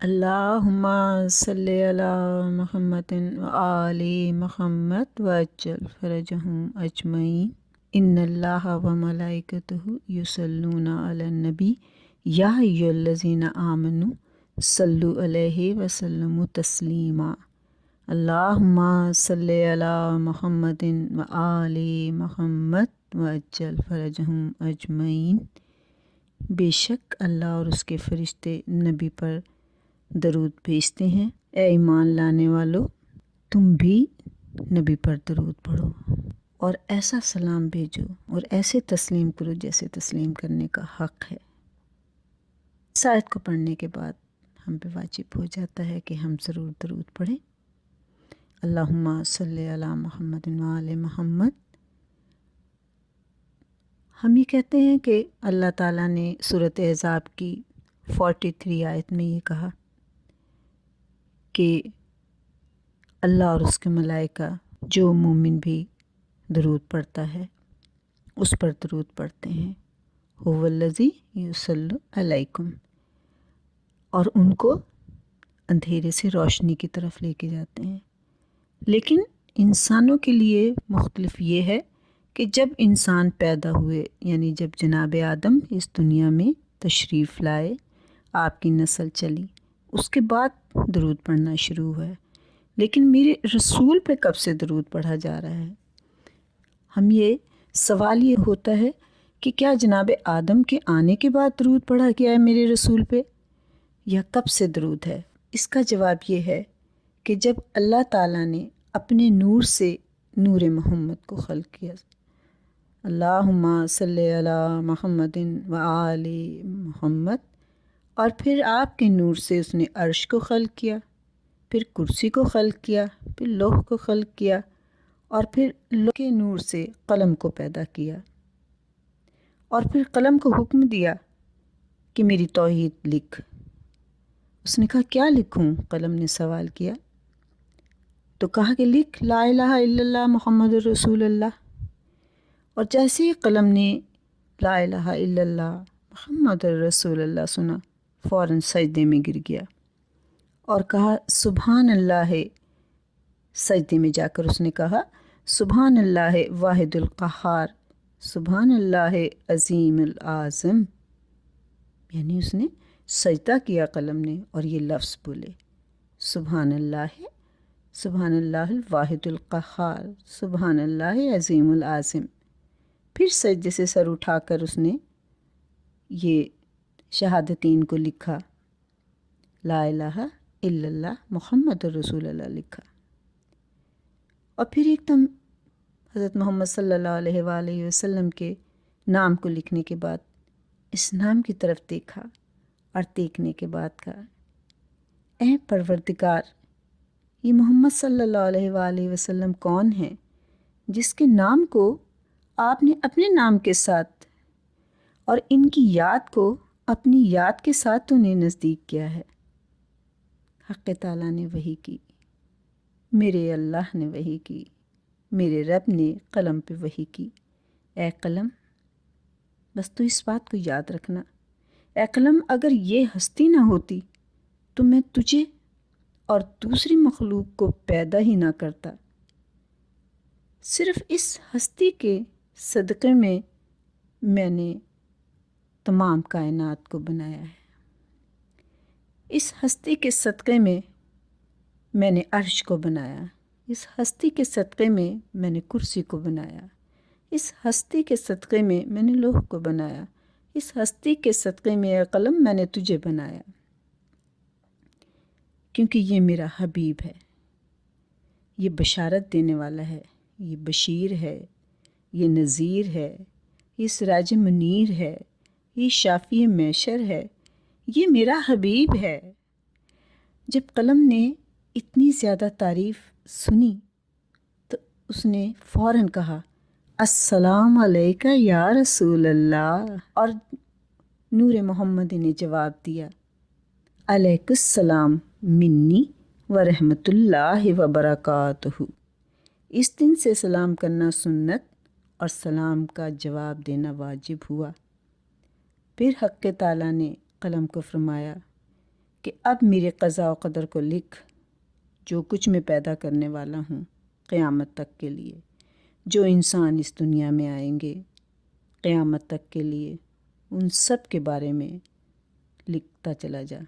اللہم صلی علی محمد و آل محمد وعجل فرجہم اجمعین۔ ان اللہ و ملائکتہ یصلون علی النبی یا ایھا الذین آمنوا صلوا علیہ وسلموا تسلیما۔ اللہم صلی علی محمد و آل محمد وعجل فرجہم اجمعین۔ بے شک اللہ اور اس کے فرشتے نبی پر درود بھیجتے ہیں۔ اے ایمان لانے والو، تم بھی نبی پر درود پڑھو اور ایسا سلام بھیجو اور ایسے تسلیم کرو جیسے تسلیم کرنے کا حق ہے۔ اس آیت کو پڑھنے کے بعد ہم پہ واجب ہو جاتا ہے کہ ہم ضرور درود پڑھیں۔ اللہم صلی علی محمد و آل محمد۔ ہم یہ کہتے ہیں کہ اللہ تعالیٰ نے سورۃ احزاب کی 43 آیت میں یہ کہا کہ اللہ اور اس کے ملائکہ جو مومن بھی درود پڑھتا ہے اس پر درود پڑھتے ہیں۔ هو الذی یصلی علیکم، اور ان کو اندھیرے سے روشنی کی طرف لے کے جاتے ہیں۔ لیکن انسانوں کے لیے مختلف یہ ہے کہ جب انسان پیدا ہوئے، یعنی جب جناب آدم اس دنیا میں تشریف لائے، آپ کی نسل چلی، اس کے بعد درود پڑھنا شروع ہوا ہے۔ لیکن میرے رسول پہ کب سے درود پڑھا جا رہا ہے؟ سوال یہ ہوتا ہے کہ کیا جناب آدم کے آنے کے بعد درود پڑھا گیا ہے میرے رسول پہ، یا کب سے درود ہے؟ اس کا جواب یہ ہے کہ جب اللہ تعالیٰ نے اپنے نور سے نور محمد کو خلق کیا، اللہم صلی علی محمد و آل محمد، اور پھر آپ کے نور سے اس نے عرش کو خلق کیا، پھر کرسی کو خلق کیا، پھر لوح کو خلق کیا، اور پھر لوح کے نور سے قلم کو پیدا کیا، اور پھر قلم کو حکم دیا کہ میری توحید لکھ۔ اس نے کہا کیا لکھوں؟ قلم نے سوال کیا، تو کہا کہ لکھ لا الہ الا اللہ محمد الرسول اللہ۔ اور جیسے ہی قلم نے لا الہ الا اللہ محمد الرسول اللہ سنا، فوراً سجدے میں گر گیا اور کہا سبحان اللہ۔ سجدے میں جا کر اس نے کہا سبحان اللہ واحد القہار، سبحان اللہ عظیم العظم، یعنی اس نے سجدہ کیا قلم نے اور یہ لفظ بولے سبحان اللہ الواحد القہار، سبحان اللہ عظیم العظم۔ پھر سجدے سے سر اٹھا کر اس نے یہ شہادتین کو لکھا، لا الہ الا اللہ محمد الرسول اللہ لکھا، اور پھر ایک دم حضرت محمد صلی اللہ علیہ وآلہ وسلم کے نام کو لکھنے کے بعد اس نام کی طرف دیکھا، اور دیکھنے کے بعد کہا اے پروردگار، یہ محمد صلی اللہ علیہ وآلہ وسلم کون ہیں جس کے نام کو آپ نے اپنے نام کے ساتھ اور ان کی یاد کو اپنی یاد کے ساتھ تو نے نزدیک کیا ہے۔ حق تعالیٰ نے وحی کی، میرے اللہ نے وحی کی، میرے رب نے قلم پہ وحی کی، اے قلم بس تو اس بات کو یاد رکھنا، اے قلم اگر یہ ہستی نہ ہوتی تو میں تجھے اور دوسری مخلوق کو پیدا ہی نہ کرتا، صرف اس ہستی کے صدقے میں میں نے تمام کائنات کو بنایا ہے، اس ہستی کے صدقے میں میں نے عرش کو بنایا، اس ہستی کے صدقے میں میں نے کرسی کو بنایا، اس ہستی کے صدقے میں میں نے لوح کو بنایا، اس ہستی کے صدقے میں اے قلم میں نے تجھے بنایا، کیونکہ یہ میرا حبیب ہے، یہ بشارت دینے والا ہے، یہ بشیر ہے، یہ نذیر ہے، یہ سراج منیر ہے، یہ شافی محشر ہے، یہ میرا حبیب ہے۔ جب قلم نے اتنی زیادہ تعریف سنی تو اس نے فوراً کہا السلام علیکہ یا رسول اللہ، اور نور محمد نے جواب دیا علیک السلام منی ورحمۃ اللہ وبرکاتہ۔ اس دن سے سلام کرنا سنت اور سلام کا جواب دینا واجب ہوا۔ پھر حق تعالیٰ نے قلم کو فرمایا کہ اب میرے قضاء و قدر کو لکھ، جو کچھ میں پیدا کرنے والا ہوں قیامت تک کے لیے، جو انسان اس دنیا میں آئیں گے قیامت تک کے لیے، ان سب کے بارے میں لکھتا چلا جا۔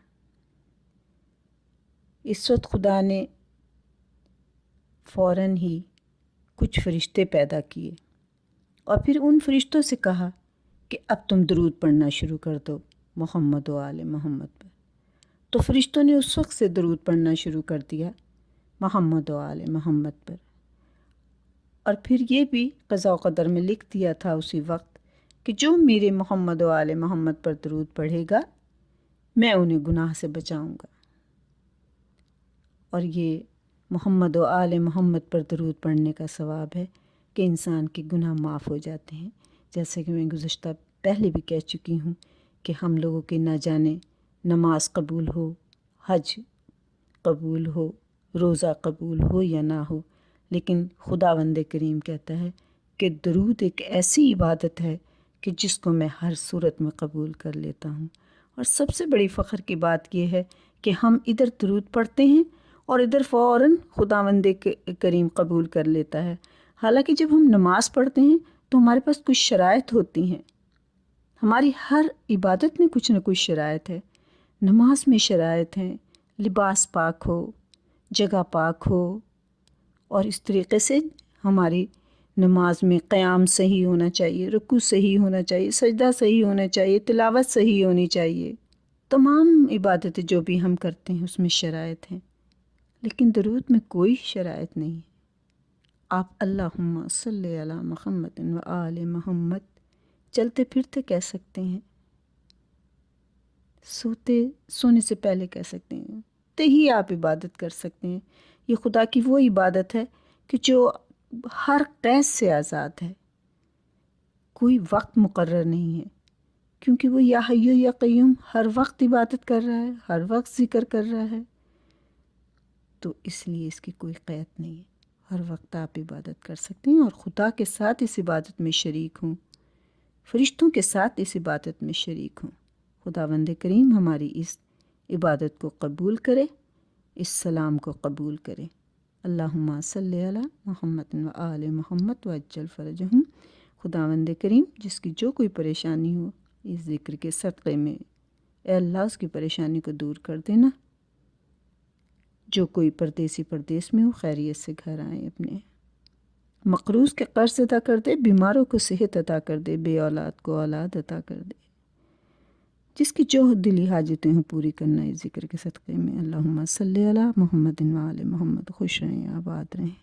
اس وقت خدا نے فوراً ہی کچھ فرشتے پیدا کیے اور پھر ان فرشتوں سے کہا کہ اب تم درود پڑھنا شروع کر دو محمد و آل محمد پر۔ تو فرشتوں نے اس وقت سے درود پڑھنا شروع کر دیا محمد و آل محمد پر، اور پھر یہ بھی قضاء و قدر میں لکھ دیا تھا اسی وقت کہ جو میرے محمد و آل محمد پر درود پڑھے گا میں انہیں گناہ سے بچاؤں گا۔ اور یہ محمد و آل محمد پر درود پڑھنے کا ثواب ہے کہ انسان کے گناہ معاف ہو جاتے ہیں، جیسے کہ میں گزشتہ پہلے بھی کہہ چکی ہوں کہ ہم لوگوں کے نہ جانے نماز قبول ہو، حج قبول ہو، روزہ قبول ہو یا نہ ہو، لیکن خداوند کریم کہتا ہے کہ درود ایک ایسی عبادت ہے کہ جس کو میں ہر صورت میں قبول کر لیتا ہوں۔ اور سب سے بڑی فخر کی بات یہ ہے کہ ہم ادھر درود پڑھتے ہیں اور ادھر فوراً خداوند کریم قبول کر لیتا ہے۔ حالانکہ جب ہم نماز پڑھتے ہیں تو ہمارے پاس کچھ شرائط ہوتی ہیں، ہماری ہر عبادت میں کچھ نہ کچھ شرائط ہے۔ نماز میں شرائط ہیں، لباس پاک ہو، جگہ پاک ہو، اور اس طریقے سے ہماری نماز میں قیام صحیح ہونا چاہیے، رکوع صحیح ہونا چاہیے، سجدہ صحیح ہونا چاہیے، تلاوت صحیح ہونی چاہیے۔ تمام عبادتیں جو بھی ہم کرتے ہیں اس میں شرائط ہیں، لیکن درود میں کوئی شرائط نہیں ہے۔ آپ اللہم صلی علی محمد و آل محمد چلتے پھرتے کہہ سکتے ہیں، سونے سے پہلے کہہ سکتے ہیں، ہی آپ عبادت کر سکتے ہیں۔ یہ خدا کی وہ عبادت ہے کہ جو ہر قید سے آزاد ہے، کوئی وقت مقرر نہیں ہے، کیونکہ وہ یا حی یا قیوم ہر وقت عبادت کر رہا ہے، ہر وقت ذکر کر رہا ہے، تو اس لیے اس کی کوئی قید نہیں ہے۔ ہر وقت آپ عبادت کر سکتے ہیں اور خدا کے ساتھ اس عبادت میں شریک ہوں، فرشتوں کے ساتھ اس عبادت میں شریک ہوں۔ خداوند کریم ہماری اس عبادت کو قبول کرے، اس سلام کو قبول کرے۔ اللہم صلی علی محمد و آل محمد وعجل فرجہم۔ خداوند کریم جس کی جو کوئی پریشانی ہو اس ذکر کے صدقے میں اے اللہ اس کی پریشانی کو دور کر دینا۔ جو کوئی پردیسی پردیس میں ہو خیریت سے گھر آئیں، اپنے مقروض کے قرض ادا کر دے، بیماروں کو صحت عطا کر دے، بے اولاد کو اولاد عطا کر دے، جس کی جو دلی حاجتیں ہوں پوری کرنا اس ذکر کے صدقے میں۔ اللہم صلی علی محمد و آل محمد۔ خوش رہیں، آباد رہیں۔